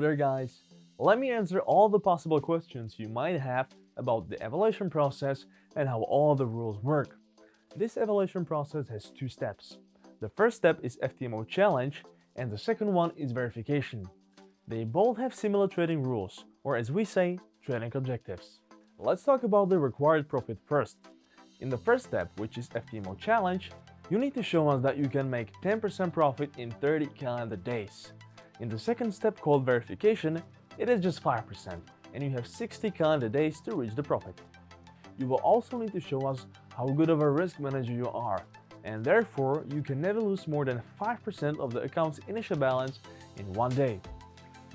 there guys, let me answer all the possible questions you might have about the evaluation process and how all the rules work. This evaluation process has two steps. The first step is FTMO challenge and the second one is verification. They both have similar trading rules, or as we say, trading objectives. Let's talk about the required profit first. In the first step, which is FTMO challenge, you need to show us that you can make 10% profit in 30 calendar days. In the second step called verification, it is just 5% and you have 60 calendar days to reach the profit. You will also need to show us how good of a risk manager you are, and therefore you can never lose more than 5% of the account's initial balance in one day.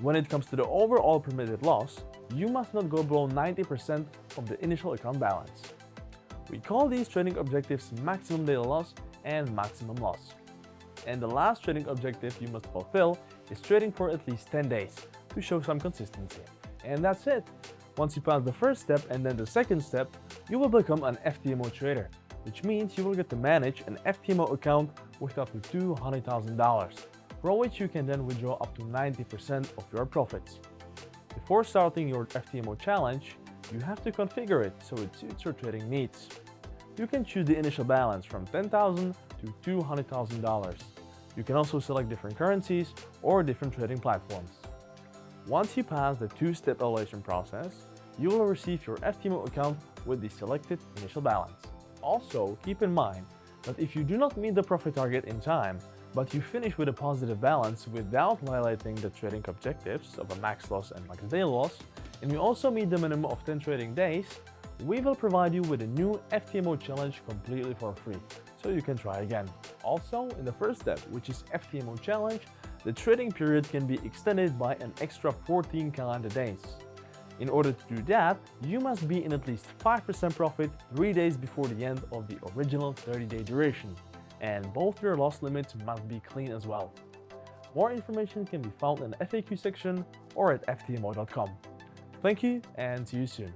When it comes to the overall permitted loss, you must not go below 90% of the initial account balance. We call these trading objectives maximum daily loss and maximum loss. And the last trading objective you must fulfill is trading for at least 10 days to show some consistency. And that's it! Once you pass the first step and then the second step, you will become an FTMO trader, which means you will get to manage an FTMO account with up to $200,000, from which you can then withdraw up to 90% of your profits. Before starting your FTMO challenge, you have to configure it so it suits your trading needs. You can choose the initial balance from $10,000 to $200,000. You can also select different currencies or different trading platforms. Once you pass the two-step evaluation process, you will receive your FTMO account with the selected initial balance. Also, keep in mind that if you do not meet the profit target in time, but you finish with a positive balance without violating the trading objectives of a max loss and max daily loss, and you also meet the minimum of 10 trading days, we will provide you with a new FTMO challenge completely for free, so you can try again. Also, in the first step, which is FTMO challenge, the trading period can be extended by an extra 14 calendar days. In order to do that, you must be in at least 5% profit 3 days before the end of the original 30-day duration, and both your loss limits must be clean as well. More information can be found in the FAQ section or at ftmo.com. Thank you and see you soon.